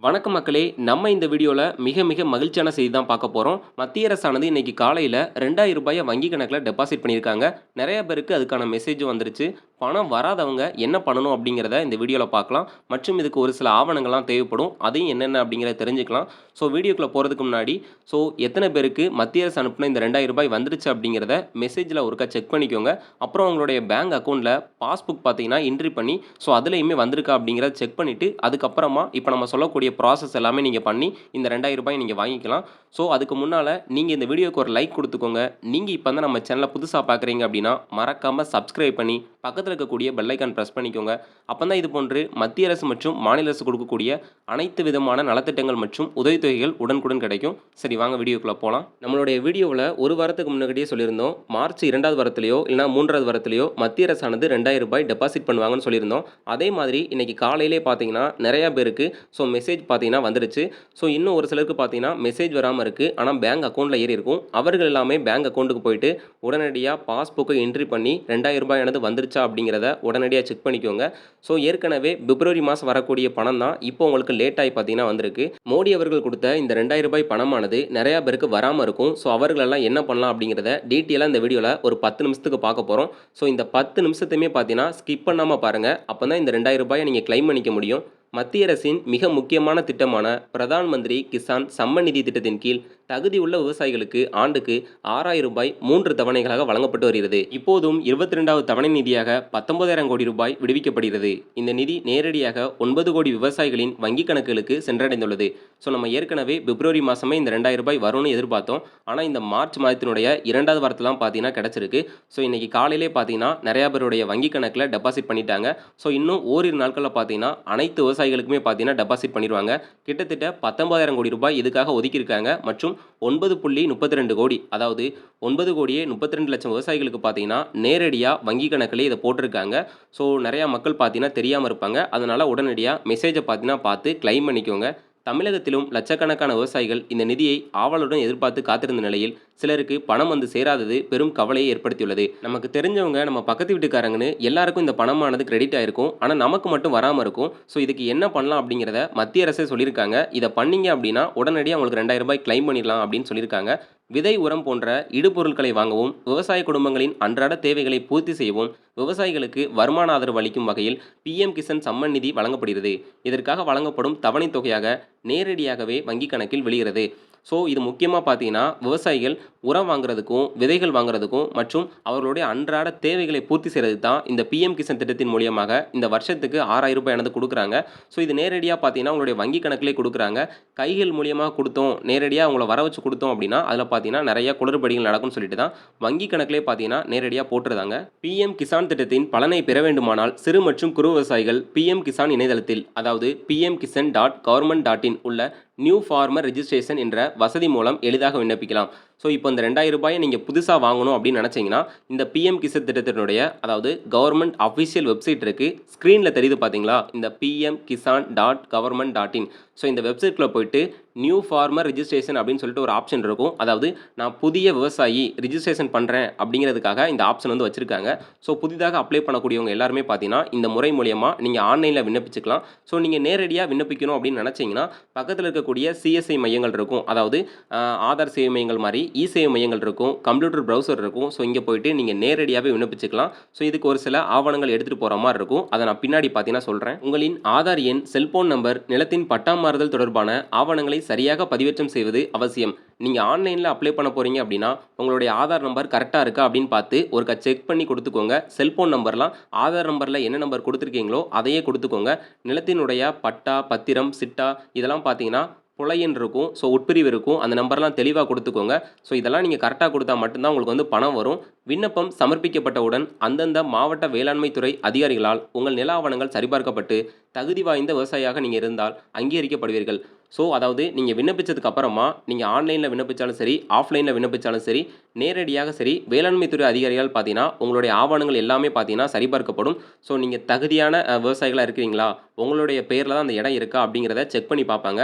வணக்கம் மக்களே! நம்ம இந்த வீடியோல மிக மிக மகிழ்ச்சியான செய்தி தான் பார்க்க போறோம். மத்திய அரசானது இன்னைக்கு காலையில ரூ. 2000 வங்கி கணக்குல டெபாசிட் பண்ணியிருக்காங்க. நெறைய பேருக்கு அதுக்கான மெசேஜும் வந்துருச்சு. பணம் வராதவங்க என்ன பண்ணணும் அப்படிங்கிறத இந்த வீடியோல பார்க்கலாம். மற்றும் இதுக்கு ஒரு சில ஆவணங்கள்லாம் தேவைப்படும். அதையும் என்னென்ன அப்படிங்கிறத தெரிஞ்சுக்கலாம். வீடியோக்குள்ள போறதுக்கு முன்னாடி, எத்தன பேருக்கு மத்திய அரசு அனுப்புன இந்த ரூ. 2000 வந்துருச்சு அப்படிங்கிறத மெசேஜ்ல ஒருக்கா செக் பண்ணிக்கோங்க. அப்புறம் உங்களுடைய பேங்க் அக்கவுண்ட்ல பாஸ்புக் பார்த்தீங்கன்னா என்ட்ரி பண்ணி, அதிலயுமே வந்திருக்கா அப்படிங்கிறத செக் பண்ணிட்டு, அதுக்கப்புறமா இப்ப நம்ம சொல்லக்கூடிய ப்ராசஸ் எல்லாமே நீங்க பண்ணி, இந்த ரூ. 2000 நீங்க வாங்கிக்கலாம். அதுக்கு முன்னால நீங்க இந்த வீடியோக்கு ஒரு லைக் குடுத்துக்கோங்க. நீங்க இப்ப தான் நம்ம சேனல புதுசா பார்க்குறீங்க அப்படின்னா, மறக்காம சப்ஸ்கிரைப் பண்ணி, பக்கத்துல இருக்கக்கூடிய பெல் ஐகான் பிரஸ் பண்ணிக்கோங்க. அப்பதான் இது போன்று மத்திய அரசு மற்றும் மாநில அரசு கொடுக்கக்கூடிய அனைத்து விதமான நலத்திட்டங்கள் மற்றும் உதவித்தொகைகள் உடனுக்குடன் கிடைக்கும். சரி வாங்க வீடியோக்குள்ள போலாம். நம்மளுடைய வீடியோவுல 1 வாரத்துக்கு முன்னாடியே சொல்லியிருந்தோம். மார்ச் 2வது வாரத்திலயோ இல்லனா 3வது வாரத்திலயோ மத்திய அரசானது ரூ. 2000 டெபாசிட் பண்ணுவாங்கன்னு சொல்லியிருந்தோம். அதே மாதிரி இன்னைக்கு காலையிலே பார்த்தீங்கன்னா, நெறைய பேருக்கு மெசேஜ் பார்த்தீங்கன்னா வந்துருச்சு. இன்னும் ஒரு சிலருக்கு பார்த்தீங்கன்னா, மெசேஜ் வராம இருக்கு. ஆனா பேங்க் அக்கவுண்ட்ல ஏறியிருக்கும். அவர்கள் எல்லாமே பேங்க் அக்கவுண்ட்டுக்கு போயிட்டு உடனடியா பாஸ்புக்கை என்ட்ரி பண்ணி ரூ. 2000 வந்துருச்சா அப்படிங்கிறத உடனடியா செக் பண்ணிக்கோங்க. ஏற்கனவே பிப்ரவரி மாசம் வரக்கூடிய பணம் தான் இப்போ உங்களுக்கு லேட் ஆயி பார்த்தீங்கன்னா வந்திருக்கு. மோடி அவர்கள் கொடுத்த இந்த ரூ. 2000 பணமானது நெறைய பேருக்கு வராம இருக்கும். அவர்கள் எல்லாம் என்ன பண்ணலாம் அப்படிங்கிறத டீட்டெயிலா இந்த வீடியோல ஒரு 10 நிமிஷத்துக்கு பார்க்க போறோம். இந்த 10 நிமிஷத்தையுமே பார்த்தீங்கன்னா, ஸ்கிப் பண்ணாம பாருங்க. அப்பதான் இந்த ரூ. 2000 நீங்க கிளைம் பண்ணிக்க முடியும். மத்திய அரசின் மிக முக்கியமான திட்டமான பிரதான் மந்திரி கிசான் சம்மன் நிதி திட்டத்தின் கீழ் தகுதியுள்ள விவசாயிகளுக்கு ஆண்டுக்கு ரூ. 6000 3 தவணைகளாக வழங்கப்பட்டு வருகிறது. இப்போதும் 22வது தவணை நிதியாக ரூ. 19,000 கோடி விடுவிக்கப்படுகிறது. இந்த நிதி நேரடியாக 9 கோடி விவசாயிகளின் வங்கி கணக்குகளுக்கு சென்றடைந்துள்ளது. நம்ம ஏற்கனவே பிப்ரவரி மாசமே இந்த ரூ. 2000 வரும்னு எதிர்பார்த்தோம். ஆனா இந்த மார்ச் மாதத்தினுடைய 2வது வாரத்துல தான் பார்த்தீங்கன்னா கிடைச்சிருக்கு. இன்னைக்கு காலையிலே பார்த்தீங்கன்னா நிறைய பேருடைய வங்கி கணக்குல டெபாசிட் பண்ணிட்டாங்க. இன்னும் ஓரிரு நாட்கள்ல பார்த்தீங்கன்னா அனைத்து விவசாயிகளுக்குமே பார்த்தீங்கன்னா டெபாசிட் பண்ணிடுவாங்க. கிட்டத்தட்ட ரூ. 19,000 கோடி இதுக்காக ஒதுக்கியிருக்காங்க. மற்றும் 9.32 கோடி, அதாவது 9,32,00,000 விவசாயிகளுக்கு பார்த்தீங்கன்னா நேரடியா வங்கி கணக்குல இதை போட்டிருக்காங்க. நிறைய மக்கள் பார்த்தீங்கன்னா தெரியாம இருப்பாங்க. அதனால உடனடியா மெசேஜை பார்த்தீங்கன்னா பார்த்து கிளைம் பண்ணிக்கோங்க. தமிழகத்திலும் லட்சக்கணக்கான விவசாயிகள் இந்த நிதியை ஆவலுடன் எதிர்பார்த்து காத்திருந்த நிலையில் சிலருக்கு பணம் வந்து சேராதது பெரும் கவலையை ஏற்படுத்தியுள்ளது. நமக்கு தெரிஞ்சவங்க, நம்ம பக்கத்து வீட்டுக்காரங்கன்னு எல்லாருக்கும் இந்த பணமானது கிரெடிட் ஆயிருக்கும். ஆனால் நமக்கு மட்டும் வராமல் இருக்கும். இதுக்கு என்ன பண்ணலாம் அப்படிங்கிறத மத்திய அரசே சொல்லியிருக்காங்க. இதை பண்ணீங்க அப்படின்னா உடனடியாக உங்களுக்கு ரூ. 2000 கிளைம் பண்ணிடலாம் அப்படின்னு சொல்லியிருக்காங்க. விதை, உரம் போன்ற இடுபொருட்களை வாங்கவும், விவசாய குடும்பங்களின் அன்றாட தேவைகளை பூர்த்தி செய்யவும் விவசாயிகளுக்கு வருமான ஆதரவு அளிக்கும் வகையில் பிஎம் கிசான் சம்மன் நிதி வழங்கப்படுகிறது. இதற்காக வழங்கப்படும் தவணை தொகையாக நேரடியாகவே வங்கி கணக்கில் வெளியிறது. இது முக்கியமாக பார்த்தீங்கன்னா விவசாயிகள் உரம் வாங்குறதுக்கும், விதைகள் வாங்குறதுக்கும் மற்றும் அவர்களுடைய அன்றாட தேவைகளை பூர்த்தி செய்கிறது தான் இந்த பிஎம் கிசான் திட்டத்தின் மூலியமாக இந்த வருஷத்துக்கு ரூ. 6,000 கொடுக்குறாங்க. இது நேரடியாக பார்த்தீங்கன்னா உங்களுடைய வங்கி கணக்கிலே கொடுக்குறாங்க. கைகள் மூலியமாக கொடுத்தோம், நேரடியாக அவங்கள வர வச்சு கொடுத்தோம் அப்படின்னா அதில் பார்த்தீங்கன்னா நிறைய குளறுபடிகள் நடக்கும்னு சொல்லிட்டு தான் வங்கி கணக்கிலே பார்த்தீங்கன்னா நேரடியாக போட்டுருந்தாங்க. பிஎம் கிசான் திட்டத்தின் பலனை பெற வேண்டுமானால் சிறு மற்றும் குறு விவசாயிகள் பிஎம் கிசான் இணையதளத்தில், அதாவது pmkisan.government.in உள்ள நியூ ஃபார்மர் ரெஜிஸ்ட்ரேஷன் என்ற வசதி மூலம் எளிதாக விண்ணப்பிக்கலாம். இப்போ இந்த ரூ. 2000 நீங்கள் புதுசாக வாங்கணும் அப்படின்னு நினச்சிங்கன்னா, இந்த பிஎம் கிசான் திட்டத்தினுடைய, அதாவது கவர்மெண்ட் அஃபிஷியல் வெப்சைட் இருக்குது, ஸ்க்ரீனில் தெரியுது பார்த்தீங்களா, இந்த pmkisan.government.in. இந்த வெப்சைட்டில் போயிட்டு நியூ ஃபார்மர் ரெஜிஸ்ட்ரேஷன் அப்படின்னு சொல்லிட்டு ஒரு ஆப்ஷன் இருக்கும். அதாவது நான் புதிய விவசாயி ரிஜிஸ்ட்ரேஷன் பண்ணுறேன் அப்படிங்கிறதுக்காக இந்த ஆப்ஷன் வந்து வச்சுருக்காங்க. புதிதாக அப்ளை பண்ணக்கூடியவங்க எல்லாருமே பார்த்தீங்கன்னா இந்த முறை மூலியமாக நீங்கள் ஆன்லைனில் விண்ணப்பிச்சுக்கலாம். நீங்கள் நேரடியாக விண்ணப்பிக்கணும் அப்படின்னு நினச்சிங்கன்னா பக்கத்தில் இருக்கக்கூடிய சிஎஸ்ஐ மையங்கள் இருக்கும். அதாவது ஆதார் சேவை மையங்கள் மாதிரி இ-சேவை மையங்கள் இருக்கும், கம்ப்யூட்டர் ப்ரௌசர் இருக்கும். இங்கே போயிட்டு நீங்கள் நேரடியாகவே விண்ணப்பிச்சுக்கலாம். இதுக்கு ஒரு சில ஆவணங்கள் எடுத்துகிட்டு போகிற மாதிரி இருக்கும். அதை நான் பின்னாடி பார்த்தீங்கன்னா சொல்கிறேன். உங்களின் ஆதார் எண், செல்போன் நம்பர், நிலத்தின் பட்டா மாறுதல் தொடர்பான ஆவணங்களை சரியாக பதிவேற்றம் செய்வது அவசியம். நீங்கள் ஆன்லைனில் அப்ளை பண்ண போகிறீங்க அப்படின்னா உங்களுடைய ஆதார் நம்பர் கரெக்டாக இருக்கா அப்படின்னு பார்த்து ஒருக்கா செக் பண்ணி கொடுத்துக்கோங்க. செல்போன் நம்பர்லாம் ஆதார் நம்பரில் என்ன நம்பர் கொடுத்துருக்கீங்களோ அதையே கொடுத்துக்கோங்க. நிலத்தினுடைய பட்டா, பத்திரம், சிட்டா இதெல்லாம் பார்த்தீங்கன்னா புலையன் இருக்கும். உட்பிரிவு இருக்கும். அந்த நம்பர்லாம் தெளிவாக கொடுத்துக்கோங்க. இதெல்லாம் நீங்கள் கரெக்டாக கொடுத்தா மட்டும்தான் உங்களுக்கு வந்து பணம் வரும். விண்ணப்பம் சமர்ப்பிக்கப்பட்டவுடன் அந்தந்த மாவட்ட வேளாண்மை துறை அதிகாரிகளால் உங்கள் நில ஆவணங்கள் சரிபார்க்கப்பட்டு தகுதி வாய்ந்த விவசாயியாக நீங்கள் இருந்தால் அங்கீகரிக்கப்படுவீர்கள். அதாவது நீங்கள் விண்ணப்பிச்சதுக்கு அப்புறமா நீங்கள் ஆன்லைனில் விண்ணப்பிச்சாலும் சரி, ஆஃப்லைனில் விண்ணப்பிச்சாலும் சரி, நேரடியாக சரி, வேளாண்மை துறை அதிகாரிகள் பார்த்தீங்கன்னா உங்களுடைய ஆவணங்கள் எல்லாமே பார்த்தீங்கன்னா சரிபார்க்கப்படும். நீங்கள் தகுதியான விவசாயிகளாக இருக்கிறீங்களா, உங்களுடைய பேரில் தான் அந்த இடம் இருக்கா அப்படிங்கிறத செக் பண்ணி பார்ப்பாங்க.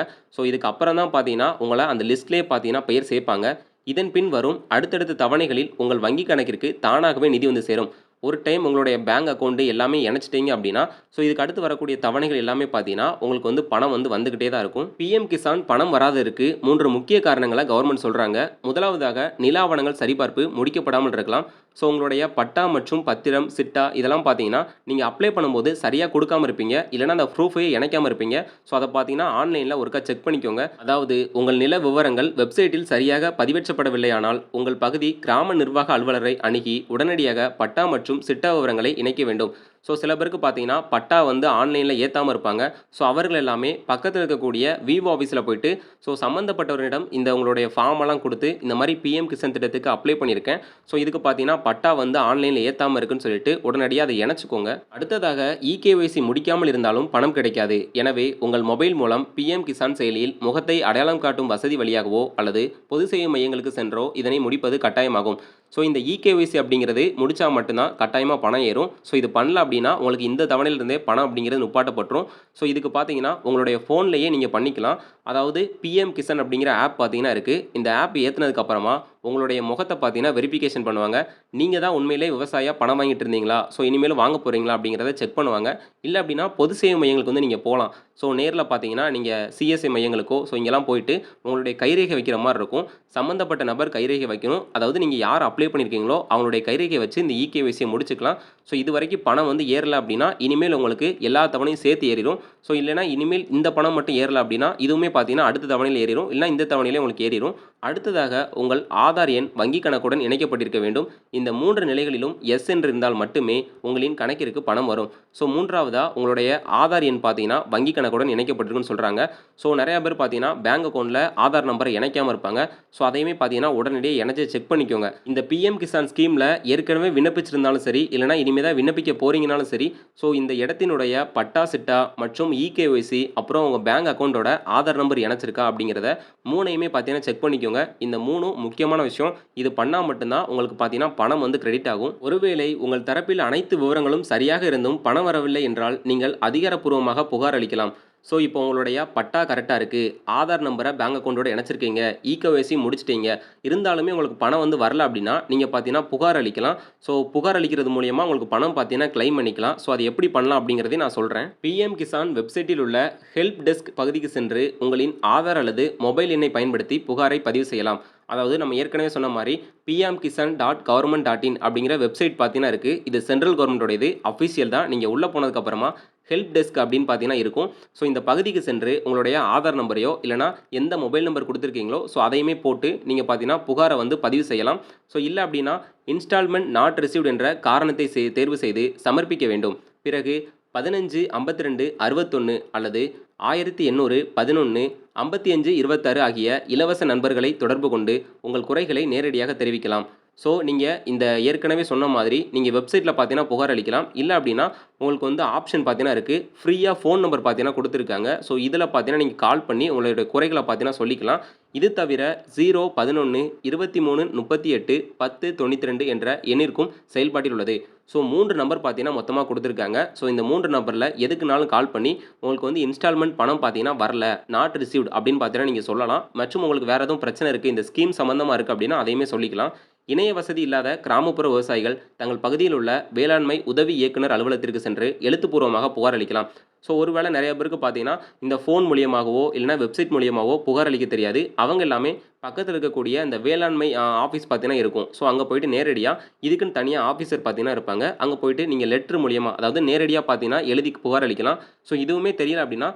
இதுக்கு அப்புறம் தான் பார்த்தீங்கன்னா உங்களை அந்த லிஸ்ட்லேயே பார்த்தீங்கன்னா பெயர் சேர்ப்பாங்க. இதன் பின் வரும் அடுத்தடுத்த தவணைகளில் உங்கள் வங்கி கணக்கிற்கு தானாகவே நிதி வந்து சேரும். ஒரு டைம் உங்களுடைய பேங்க் அக்கவுண்ட் எல்லாமே இணைச்சிட்டீங்க அப்படின்னா, ஸோ இதுக்கு அடுத்து வரக்கூடிய தவணைகள் எல்லாமே பார்த்தீங்கன்னா, உங்களுக்கு வந்து பணம் வந்து வந்துகிட்டே தான் இருக்கும். பிஎம் கிசான் பணம் வராததற்கு 3 முக்கிய காரணங்கள கவர்மெண்ட் சொல்றாங்க. முதலாவதாக நில ஆவணங்கள் சரிபார்ப்பு முடிக்கப்படாமல் இருக்கலாம். ஸோ உங்களுடைய பட்டா மற்றும் பத்திரம், சிட்டா இதெல்லாம் பார்த்தீங்கன்னா, நீங்க அப்ளை பண்ணும்போது சரியா குடுக்காம இருப்பீங்க. இல்லன்னா அந்த ப்ரூஃபையே இணைக்காம இருப்பீங்க. ஸோ அத பார்த்தீங்கன்னா, ஆன்லைன்ல ஒருக்கா செக் பண்ணிக்கோங்க. அதாவது உங்கள் நில விவரங்கள் வெப்சைட்டில் சரியாக பதிவேற்றப்படவில்லையானால், உங்கள் பகுதி கிராம நிர்வாக அலுவலரை அணுகி உடனடியாக பட்டா மற்றும் சிட்டா விவரங்களை இணைக்க வேண்டும். ஸோ சில பேருக்கு பார்த்தீங்கன்னா, பட்டா வந்து ஆன்லைன்ல ஏத்தாம இருப்பாங்க. ஸோ அவர்கள் எல்லாமே பக்கத்துல இருக்கக்கூடிய விவோ ஆஃபீஸ்ல போயிட்டு, ஸோ சம்மந்தப்பட்டவரிடம் இந்த உங்களுடைய ஃபார்ம் எல்லாம் குடுத்து, இந்த மாரி பிஎம் கிசான் திட்டத்துக்கு அப்ளை பண்ணியிருக்கேன். ஸோ இதுக்கு பார்த்தீங்கன்னா, பட்டா வந்து ஆன்லைன்ல ஏத்தாம இருக்குன்னு சொல்லிட்டு உடனடியா அத இணைச்சுக்கோங்க. அடுத்ததாக இகேஒய்சி முடிக்காமல் இருந்தாலும் பணம் கிடைக்காது. எனவே உங்கள் மொபைல் மூலம் பிஎம் கிசான் செயலியில் முகத்தை அடையாளம் காட்டும் வசதி வழியாகவோ அல்லது பொது சேவை மையங்களுக்கு சென்றோ இதனை முடிப்பது கட்டாயமாகும். ஸோ இந்த இகேஒய்சி அப்படிங்கிறது முடிச்சா மட்டும் தான் கட்டாயமா பணம் ஏறும். ஸோ இது பண்ணல அப்படின்னா, உங்களுக்கு இந்த தவணையிலிருந்தே பணம் அப்படிங்கிறது நிப்பாட்டப்பட்டுரும். ஸோ இதுக்கு பார்த்தீங்கன்னா, உங்களுடைய ஃபோன்லயே நீங்க பண்ணிக்கலாம். அதாவது பிஎம் கிசான் அப்படிங்கிற ஆப் பார்த்தீங்கன்னா இருக்கு. இந்த ஆப் ஏத்துனதுக்கு அப்புறமா உங்களுடைய முகத்த பார்த்தீங்கன்னா வெரிஃபிகேஷன் பண்ணுவாங்க. நீங்க தான் உண்மையிலேயே விவசாயியா பணம் வாங்கிட்டு இருந்தீங்களா? ஸோ இனிமேலும் வாங்க போறீங்களா? அப்படிங்கிறத செக் பண்ணுவாங்க. இல்ல அப்படின்னா பொது சேவை மையங்களுக்கு வந்து நீங்க போலாம். ஸோ நேர்ல பார்த்தீங்கன்னா, நீங்க சிஎஸ்ஐ மையங்களுக்கோ ஸோ இங்கெல்லாம் போயிட்டு உங்களுடைய கைரேகை வைக்கிற மாரி இருக்கும். சம்மந்தப்பட்ட நபர் கைரேகை வைக்கணும். அதாவது நீங்க யார் அப்ளை பண்ணியிருக்கீங்களோ அவங்களுடைய கைரேகைய வச்சு இந்த இகேஒய்சிய முடிச்சுக்கலாம். ஸோ இதுவரைக்கும் பணம் வந்து ஏறல அப்படின்னா, இனிமேல் உங்களுக்கு எல்லா தவணையும் சேர்த்து ஏறிரும். ஸோ இல்லைன்னா இனிமேல் இந்த பணம் மட்டும் ஏறல அப்படின்னா, இதுவுமே பார்த்தீங்கன்னா அடுத்த தவணையில ஏறிரும். இல்லன்னா இந்த தவணையிலே உங்களுக்கு ஏறிரும். அடுத்ததாக உங்கள் ஆதார் எண் வங்கி கணக்குடன் இணைக்கப்பட்டிருக்க வேண்டும். இந்த 3 நிலைகளிலும் எஸ் என்று இருந்தால் மட்டுமே உங்களின் கணக்கிற்கு பணம் வரும். ஸோ 3வதா உங்களுடைய ஆதார் எண் பார்த்தீங்கன்னா, வங்கி கணக்குடன் இணைக்கப்பட்டிருக்குன்னு சொல்றாங்க. ஸோ நெறைய பேர் பார்த்தீங்கன்னா, பேங்க் அக்கவுண்ட்ல ஆதார் நம்பர இணைக்காம இருப்பாங்க. ஸோ அதையுமே பார்த்தீங்கன்னா, உடனடியா இணைச்சு செக் பண்ணிக்கோங்க. இந்த பிஎம் கிசான் ஸ்கீம்ல ஏற்கனவே விண்ணப்பிச்சிருந்தாலும் சரி, இல்லன்னா இனிமே தான் விண்ணப்பிக்க போறீங்கனாலும் சரி, ஸோ இந்த இடத்தினுடைய பட்டா, சிட்டா மற்றும் இகேஒய்சி அப்புறம் உங்க பேங்க் அக்கவுண்டோட ஆதார் நம்பர் இணைச்சிருக்கா அப்படிங்கிறத 3யுமே பார்த்தீங்கன்னா செக் பண்ணிக்கோங்க. இந்த 3ம் முக்கியமான விஷயம். இது பண்ணா மட்டும் தான் உங்களுக்கு பார்த்தீங்கன்னா பணம் வந்து கிரெடிட் ஆகும். ஒருவேளை உங்கள் தரப்பில் அனைத்து விவரங்களும் சரியாக இருந்தும் பணம் வரவில்லை என்றால், நீங்கள் அதிகாரப்பூர்வமாக புகார் அளிக்கலாம். ஸோ இப்போ உங்களுடைய பட்டா கரெக்ட்டா இருக்கு. ஆதார் நம்பர பேங்க் அக்கவுண்டோட இணைச்சிருக்கீங்க. இகேஒய்சி முடிச்சுட்டீங்க. இருந்தாலுமே உங்களுக்கு பணம் வந்து வரல அப்படின்னா, நீங்க பார்த்தீங்கன்னா புகார் அளிக்கலாம். ஸோ புகார் அளிக்கிறது மூலியமா உங்களுக்கு பணம் பார்த்தீங்கன்னா கிளைம் பண்ணிக்கலாம். ஸோ அது எப்படி பண்ணலாம் அப்படிங்கிறதையும் நான் சொல்றேன். பிஎம் கிசான் வெப்சைட்டில் உள்ள ஹெல்ப் டெஸ்க் பகுதிக்கு சென்று உங்களின் ஆதார் அல்லது மொபைல் எண்ணை பயன்படுத்தி புகாரை பதிவு செய்யலாம். அதாவது நம்ம ஏற்கனவே சொன்ன மாரி pmkisan.government.in அப்படிங்கிற வெப்சைட் பார்த்தீங்கன்னா இருக்கு. இது சென்ட்ரல் கவர்மெண்ட்டோடது. அஃபிஷியல் தான். நீங்க உள்ள போனதுக்கு அப்புறமா ஹெல்ப் டெஸ்க் அப்படின்னு பார்த்தீங்கன்னா இருக்கும். ஸோ இந்த பகுதிக்கு சென்று உங்களுடைய ஆதார் நம்பரையோ இல்லன்னா எந்த மொபைல் நம்பர் குடுத்துருக்கீங்களோ, ஸோ அதையுமே போட்டு நீங்க பார்த்தீங்கன்னா புகார வந்து பதிவு செய்யலாம். ஸோ இல்ல அப்படின்னா இன்ஸ்டால்மென்ட் நாட் ரிசீவ்ட் என்ற காரணத்தை தேர்வு செய்து சமர்ப்பிக்க வேண்டும். பிறகு 15 52 61 அல்லது 1800 11 55 26 ஆகிய இலவச நண்பர்களை தொடர்பு கொண்டு உங்கள் குறைகளை நேரடியாக தெரிவிக்கலாம். ஸோ நீங்க இந்த ஏற்கனவே சொன்ன மாதிரி நீங்க வெப்சைட்ல பார்த்தீங்கன்னா புகார் அளிக்கலாம். இல்ல அப்படின்னா உங்களுக்கு வந்து ஆப்ஷன் பார்த்தீங்கன்னா இருக்கு. ஃப்ரீயா ஃபோன் நம்பர் பார்த்தீங்கன்னா குடுத்துருக்காங்க. ஸோ இதில பார்த்தீங்கன்னா நீங்க கால் பண்ணி உங்களுடைய குறைகள பார்த்தீங்கன்னா சொல்லிக்கலாம். இது தவிர 0 11 23 38 10 92 என்ற எண்ணிற்கும் செயல்பாட்டில் உள்ளது. ஸோ 3 நம்பர் பார்த்தீங்கன்னா மொத்தமா குடுத்துருக்காங்க. ஸோ இந்த 3 நம்பர்ல எதுக்குனாலும் கால் பண்ணி உங்களுக்கு வந்து இன்ஸ்டால்மென்ட் பணம் பார்த்தீங்கன்னா வரல, நாட் ரிசீவ்ட் அப்படின்னு பார்த்தீங்கன்னா நீங்க சொல்லலாம். மற்றும் உங்களுக்கு வேற எதுவும் பிரச்சனை இருக்கு, இந்த ஸ்கீம் சம்மந்தமா இருக்கு அப்படின்னா அதையுமே சொல்லிக்கலாம். இணைய வசதி இல்லாத கிராமப்புற விவசாயிகள் தங்கள் பகுதியில் உள்ள வேளாண்மை உதவி இயக்குனர் அலுவலகத்திற்கு சென்று எழுத்துப்பூர்வமாக புகார் அளிக்கலாம். ஸோ ஒருவேளை நெறைய பேருக்கு பார்த்தீங்கன்னா, இந்த ஃபோன் மூலியமாகவோ இல்லன்னா வெப்சைட் மூலியமாவோ புகார் அளிக்க தெரியாது. அவங்க எல்லாமே பக்கத்துல இருக்கக்கூடிய இந்த வேளாண்மை ஆஃபீஸ் பார்த்தீங்கன்னா இருக்கும். ஸோ அங்க போயிட்டு நேரடியா இதுக்குன்னு தனியா ஆஃபீசர் பார்த்தீங்கன்னா இருப்பாங்க. அங்க போயிட்டு நீங்க லெட்டர் மூலியமா அதாவது நேரடியா பார்த்தீங்கன்னா எழுதி புகார் அளிக்கலாம். ஸோ இதுவுமே தெரியல அப்படின்னா,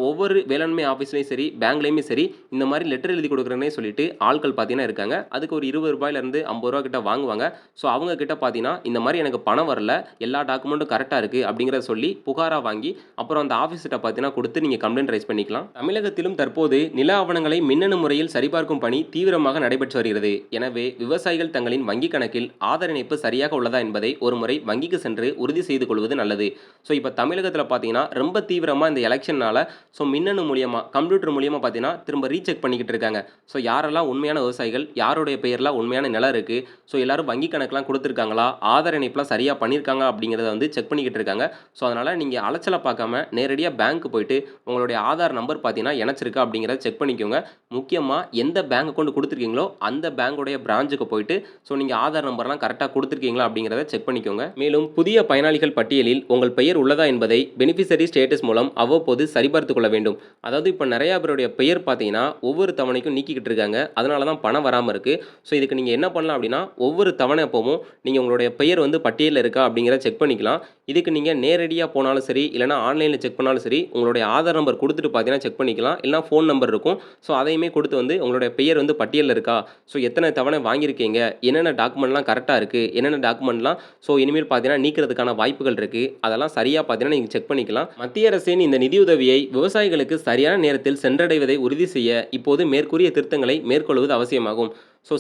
ஒவ்வொரு வேளாண்மை ஆஃபீஸ்லயும் சரி, பேங்க்லயுமே சரி, இந்த மாரி லெட்டர் எழுதி குடுக்குறேன்னே சொல்லிட்டு ஆட்கள் பார்த்தீங்கன்னா இருக்காங்க. அதுக்கு ஒரு ரூ. 20லேருந்து ரூ. 50 கிட்ட வாங்குவாங்க. ஸோ அவங்க கிட்ட பார்த்தீங்கன்னா, இந்த மாரி எனக்கு பணம் வரல, எல்லா டாக்குமெண்ட்டும் கரெக்ட்டா இருக்கு அப்படிங்கிறத சொல்லி புகாரா வாங்கி, அப்புறம் அந்த ஆஃபீஸ்ட்ட பார்த்தீங்கன்னா குடுத்து நீங்க கம்ப்ளைண்ட் ரைஸ் பண்ணிக்கலாம். தமிழகத்திலும் தற்போது நில ஆவணங்களை மின்னணு முறையில் சரிபார்க்கும் பணி தீவிரமாக நடைபெற்று வருகிறது. எனவே விவசாயிகள் தங்களின் வங்கி கணக்கில் ஆதார் இணைப்பு சரியாக உள்ளதா என்பதை ஒருமுறை வங்கிக்கு சென்று உறுதி செய்து கொள்வது நல்லது. ஸோ இப்போ தமிழகத்துல பார்த்தீங்கன்னா, ரொம்ப தீவிரமா இந்த எலக்ஷன்னால மின்னணு மூலியமா, கம்ப்யூட்டர் மூலியமா பார்த்தீங்கன்னா, திரும்ப ரீசெக் பண்ணிக்கிட்டு இருக்காங்க. ஸோ யாரெல்லாம் உண்மையான விவசாயிகள், யாருடைய பெயர்ல உண்மையான நிலம் இருக்கு, ஸோ எல்லாரும் வங்கி கணக்குலாம் குடுத்துருக்காங்களா, ஆதார் இணைப்புலாம் சரியா பண்ணியிருக்காங்க அப்படிங்கிறத வந்து செக் பண்ணிக்கிட்டு இருக்காங்க. ஸோ அதனால நீங்க அலைச்சல பார்க்காம நேரடியா பேங்க் போயிட்டு உங்களுடைய ஆதார் நம்பர் பார்த்தீங்கன்னா இணைச்சிருக்கா அப்படிங்கிறத செக் பண்ணிக்கோங்க. முக்கியமா எந்த பேங்க் பேங்க் அக்கவுண்ட் குடுத்துருக்கீங்களோ, அந்த பேங்கோடைய பிரான்ச்சுக்கு போயிட்டு, நீங்க ஆதார் நம்பர்லாம் கரெக்ட்டா குடுத்துருக்கீங்களா அப்படிங்கிறத செக் பண்ணிக்கோங்க. மேலும் புதிய பயனாளிகள் பட்டியலில் உங்கள் பெயர் உள்ளதா என்பதை பெனிஃபிஷரி ஸ்டேட்டஸ் மூலம் அவ்வப்போது சரிபார்த்துக் கொள்ள வேண்டும். அதாவது இப்ப நெறைய பேருடைய பெயர் பார்த்தீங்கன்னா, ஒவ்வொரு தவணைக்கும் நீக்கிக்கிட்டு இருக்காங்க. அதனால தான் பணம் வராம இருக்கு. இதுக்கு நீங்க என்ன பண்ணலாம் அப்படின்னா, ஒவ்வொரு தவணை அப்பவும் நீங்க உங்களுடைய பெயர் வந்து பட்டியல்ல இருக்கா அப்படிங்கிறத செக் பண்ணிக்கலாம். இதுக்கு நீங்க நேரடியா போனாலும் சரி, இல்லன்னா ஆன்லைன்ல செக் பண்ணாலும் சரி, உங்களுடைய ஆதார் நம்பர் குடுத்துட்டு பார்த்தீங்கன்னா செக் பண்ணிக்கலாம். இல்லன்னா ஃபோன் நம்பர் இருக்கும். அதையுமே குடுத்து வந்து உங்களுடைய பெயர் வந்து பட்டியல்ல இருக்கா? எத்தன தவணை வாங்கியிருக்கீங்க? என்னென்ன டாக்குமெண்ட்லாம் கரெக்ட்டா இருக்கு? என்னென்ன டாக்குமெண்ட்லாம் இனிமேல் பார்த்தீங்கன்னா நீக்கிறதுக்கான வாய்ப்புகள் இருக்கு. அதெல்லாம் சரியா பார்த்தீங்கன்னா நீங்க செக் பண்ணிக்கலாம். மத்திய அரசின் இந்த நிதியுதவியை விவசாயிகளுக்கு சரியான நேரத்தில் சென்றடைவதை உறுதி செய்ய இப்போது மேற்கூறிய திருத்தங்களை மேற்கொள்வது அவசியமாகும்.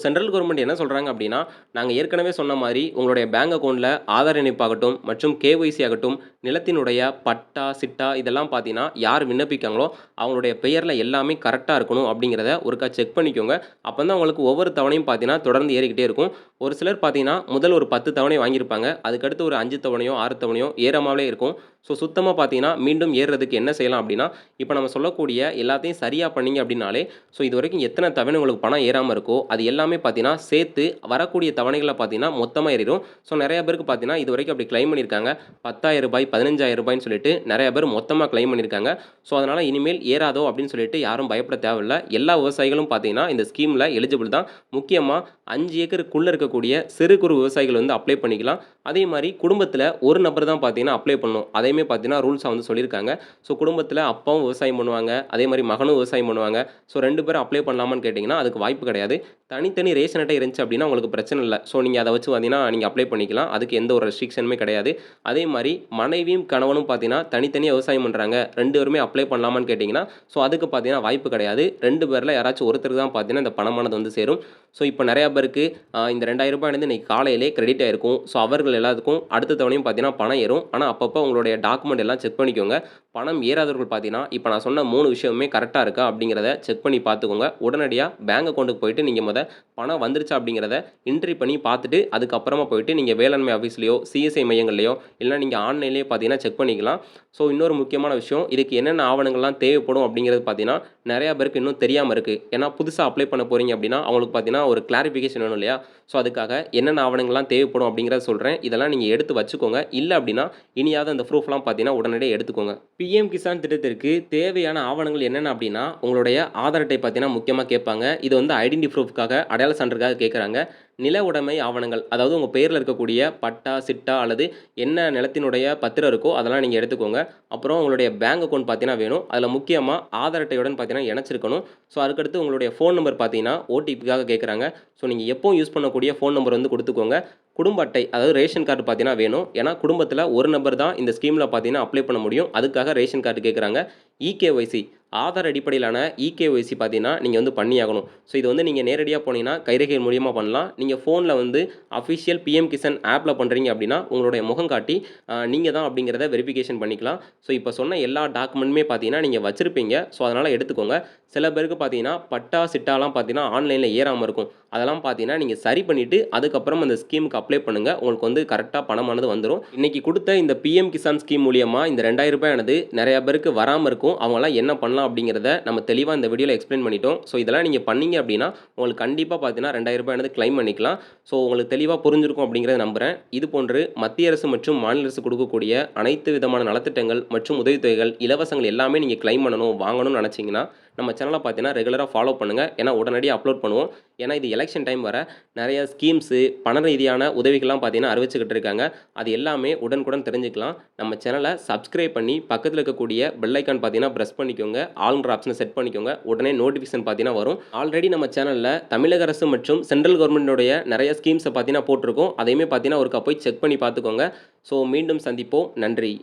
சென்ட்ரல் கவர்மெண்ட் என்ன சொல்றாங்க அப்படின்னா, நாங்க ஏற்கனவே சொன்ன மாரி உங்களுடைய பேங்க் அக்கவுண்ட்ல ஆதார் இணைப்பாகட்டும் மற்றும் கேஒய்சி ஆகட்டும், நிலத்தினுடைய பட்டா, சிட்டா இதெல்லாம் பார்த்தீங்கன்னா, யார் விண்ணப்பிக்காங்களோ அவங்களுடைய பெயர்ல எல்லாமே கரெக்ட்டா இருக்கணும் அப்படிங்கிறத ஒருக்கா செக் பண்ணிக்கோங்க. அப்பதான் உங்களுக்கு ஒவ்வொரு தவணையும் பார்த்தீங்கன்னா, தொடர்ந்து ஏறிக்கிட்டே இருக்கும். ஒரு சிலர் பார்த்தீங்கன்னா, முதல் ஒரு 10 தவணை வாங்கியிருப்பாங்க. அதுக்கடுத்து ஒரு 5 தவணையோ, 6 தவணையோ ஏறாமலே இருக்கும். சுத்தமா பார்த்தீங்கன்னா, மீண்டும் ஏறுறதுக்கு என்ன செய்யலாம் அப்படின்னா, இப்ப நம்ம சொல்லக்கூடிய எல்லாத்தையும் சரியா பண்ணீங்க அப்படின்னாலே, இதுவரைக்கும் எத்தன தவணை உங்களுக்கு பணம் ஏறாம இருக்கோ, அது எல்லாமே பார்த்தீங்கன்னா, சேர்த்து வரக்கூடிய தவணைகள பார்த்தீங்கன்னா, மொத்தமா ஏறிரும். நெறைய பேருக்கு பார்த்தீங்கன்னா, இதுவரைக்கும் அப்படி கிளைம் பண்ணியிருக்காங்க. ரூ. 10,000 ரூ. 15,000 சொல்லிட்டு நெறைய பேர் மொத்தமா கிளைம் பண்ணியிருக்காங்க. அதனால இனிமேல் ஏறாதோ அப்படின்னு சொல்லிட்டு யாரும் பயப்பட தேவையில்ல. எல்லா விவசாயிகளும் பார்த்தீங்கன்னா, இந்த ஸ்கீம்ல எலிஜிபிள் தான். முக்கியமா 5 ஏக்கருக்குள்ள இருக்கக்கூடிய சிறு குறு விவசாயிகள் வந்து அப்ளை பண்ணிக்கலாம். அதே மாரி குடும்பத்தில ஒரு நபர் தான் பார்த்தீங்கன்னா, அப்ளை பண்ணணும். அதையுமே பார்த்தீங்கன்னா, ரூல்ஸா வந்து சொல்லியிருக்காங்க. குடும்பத்தில அப்பாவும் விவசாயம் பண்ணுவாங்க. அதே மாரி மகனும் விவசாயம் பண்ணுவாங்க. 2 பேரும் அப்ளை பண்ணலாமான்னு கேட்டீங்கன்னா, அதுக்கு வாய்ப்பு கிடையாது. தனித்தனி ரேஷன் அட்டை இருந்துச்சு அப்படின்னா உங்களுக்கு பிரச்சனை இல்ல. நீங்க அத வச்சு பார்த்தீங்கன்னா, நீங்க அப்ளை பண்ணிக்கலாம். அதுக்கு எந்த ஒரு ரெஸ்ட்ரிக்ஷனுமே கிடையாது. அதே மாரி மனைவியும், கணவனும் பார்த்தீங்கன்னா, தனித்தனியா விவசாயம் பண்றாங்க. 2 பேருமே அப்ளை பண்ணலாமான்னு கேட்டீங்கன்னா, அதுக்கு பார்த்தீங்கன்னா வாய்ப்பு கிடையாது. 2 பேர்ல யாராச்சும் ஒருத்தருக்கு தான் பார்த்தீங்கன்னா, இந்த பணமானது வந்து சேரும். இப்ப நெறைய பேருக்கு இந்த ரூ. 2,000 இன்னைக்கு காலையிலே கிரெடிட் ஆயிருக்கும். அவர்கள் எல்லாத்துக்கும் அடுத்த தவணையும் பார்த்தீங்கன்னா, பணம் ஏறும். ஆனா அப்பப்போ உங்களுடைய டாக்குமெண்ட் எல்லாம் செக் பண்ணிக்கோங்க. பணம் ஏறாதவர்கள் பார்த்தீங்கன்னா, இப்ப நான் சொன்ன 3 விஷயமுமே கரெக்ட்டா இருக்கா அப்படிங்கிறத செக் பண்ணி பார்த்துக்கோங்க. உடனடியா பேங்க் அக்கவுண்ட்க்கு போயிட்டு நீங்க பணம் வந்துருச்சா அப்படிங்கிறத என்ட்ரி பண்ணி பார்த்துட்டு, அதுக்கப்புறமா போயிட்டு நீங்க வேளாண்மை ஆஃபீஸ்லயோ, சிஎஸ்ஐ மையங்கள்லயோ, இல்ல நீங்க ஆன்லைன்லயே பார்த்தீங்கன்னா செக் பண்ணிக்கலாம். இன்னொரு முக்கியமான விஷயம், இதுக்கு என்னென்ன ஆவணங்கள்லாம் தேவைப்படும் அப்படிங்கிறது பார்த்தீங்கன்னா, நெறைய பேருக்கு இன்னும் தெரியாம இருக்கு. ஏன்னா புதுசா அப்ளை பண்ண போறீங்க அப்படின்னா, அவங்களுக்கு பார்த்தீங்கன்னா ஒரு கிளாரிஃபிகேஷன் வேணும் இல்லையா? அதுக்காக என்னென்ன ஆவணங்கள்லாம் தேவைப்படும் அப்படிங்கிறத சொல்றேன். இதெல்லாம் நீங்க எடுத்து வச்சுக்கோங்க. இல்ல அப்படின்னா, இனியாவது அந்த ப்ரூஃப்லாம் பார்த்தீங்கன்னா, உடனடியா எடுத்துக்கோங்க. பிஎம் கிசான் திட்டத்திற்கு தேவையான ஆவணங்கள் என்னென்ன அப்படின்னா, உங்களுடைய ஆதார் அட்டை பார்த்தீங்கன்னா முக்கியமா கேட்பாங்க. இது வந்து ஐடென்டி ப்ரூஃப்க்காக அடையாள சான்றுக்காக கேட்குறாங்க. நில உடைமை ஆவணங்கள், அதாவது உங்க பெயர்ல இருக்கக்கூடிய பட்டா, சிட்டா அல்லது என்ன நிலத்தினுடைய பத்திரம் இருக்கோ அதெல்லாம் நீங்க எடுத்துக்கோங்க. அப்புறம் உங்களுடைய பேங்க் அக்கவுண்ட் பார்த்தீங்கன்னா வேணும். அதில முக்கியமா ஆதார் அட்டையுடன் பார்த்தீங்கன்னா இணைச்சிருக்கணும். அதுக்கடுத்து உங்களுடைய ஃபோன் நம்பர் பார்த்தீங்கன்னா ஓடிபிக்காக கேட்குறாங்க. நீங்க எப்பவும் யூஸ் பண்ணக்கூடிய ஃபோன் நம்பர் வந்து குடுத்துக்கோங்க. குடும்ப அட்டை, அதாவது ரேஷன் கார்டு பார்த்தீங்கன்னா வேணும். ஏன்னா குடும்பத்தில ஒரு நபர் தான் இந்த ஸ்கீம்ல பார்த்தீங்கன்னா அப்ளை பண்ண முடியும். அதுக்காக ரேஷன் கார்டு கேட்குறாங்க. இகேஒய்சி, ஆதார் அடிப்படையிலான இகேஒய்சி பார்த்தீங்கன்னா நீங்க வந்து பண்ணியாகணும். இது வந்து நீங்க நேரடியா போனீங்கன்னா கைரேகை மூலியமா பண்ணலாம். நீங்க ஃபோன்ல வந்து அஃபிஷியல் பிஎம் கிசான் ஆப்ல பண்றீங்க அப்படின்னா, உங்களுடைய முகம் காட்டி நீங்க தான் அப்படிங்கிறத வெரிஃபிகேஷன் பண்ணிக்கலாம். இப்ப சொன்ன எல்லா டாக்குமெண்ட்டுமே பார்த்தீங்கன்னா நீங்க வச்சிருப்பீங்க. அதனால எடுத்துக்கோங்க. சில பேருக்கு பார்த்தீங்கன்னா, பட்டா, சிட்டாலாம் பார்த்தீங்கன்னா ஆன்லைன்ல ஏறாம இருக்கும். அதெல்லாம் பார்த்தீங்கன்னா, நீங்க சரி பண்ணிட்டு அதுக்கப்புறம் அந்த ஸ்கீமுக்கு அப்ளை பண்ணுங்க. உங்களுக்கு வந்து கரெக்ட்டா பணமானது வந்துரும். இன்னைக்கு குடுத்த இந்த பிஎம் கிசான் ஸ்கீம் மூலியமா இந்த ரூ. 2,000 ஆனது நெறைய பேருக்கு வராம இருக்கும். அவங்கலாம் என்ன பண்ணலாம் அப்படிங்கிறத நம்ம தெளிவா இந்த வீடியோல எக்ஸ்பிளைன் பண்ணிட்டோம். இதெல்லாம் நீங்க பண்ணீங்க அப்படின்னா, உங்களுக்கு கண்டிப்பா பார்த்தீங்கன்னா ரூ. 2,000 ஆனது கிளைம் பண்ணிக்கலாம். உங்களுக்கு தெளிவா புரிஞ்சிருக்கும் அப்படிங்கிறத நம்புறேன். இது போன்று மத்திய அரசு மற்றும் மாநில அரசு கொடுக்கக்கூடிய அனைத்து விதமான நலத்திட்டங்கள் மற்றும் உதவித்தொகைகள், இலவசங்கள் எல்லாமே நீங்க கிளைம் பண்ணணும், வாங்கணும்னு நெனச்சீங்கன்னா, நம்ம சேனலை பார்த்தீங்கன்னா ரெகுலரா ஃபாலோ பண்ணுங்க. ஏன்னா உடனடியா அப்லோட் பண்ணுவோம். ஏன்னா இது எலெக்ஷன் டைம் வேற. நெறைய ஸ்கீம்ஸு, பண ரீதியான உதவிகள்லாம் பார்த்தீங்கன்னா அறிவிச்சுக்கிட்டு இருக்காங்க. அது எல்லாமே உடனுக்குடன் தெரிஞ்சுக்கலாம். நம்ம சேனலை சப்ஸ்கிரைப் பண்ணி பக்கத்துல இருக்கக்கூடிய பெல் ஐகான் பார்த்தீங்கன்னா பிரஸ் பண்ணிக்கோங்க. ஆல்ன்ற ஆப்ஷனை செட் பண்ணிக்கோங்க. உடனே நோட்டிஃபிகேஷன் பார்த்தீங்கன்னா வரும். ஆல்ரெடி நம்ம சேனல்ல தமிழக அரசு மற்றும் சென்ட்ரல் கவர்மெண்ட்டுடைய நெறைய ஸ்கீம்ஸை பார்த்தீங்கன்னா போட்டிருக்கோம். அதையுமே பார்த்தீங்கன்னா ஒருக்கா போய் செக் பண்ணி பார்த்துக்கோங்க. மீண்டும் சந்திப்போம். நன்றி.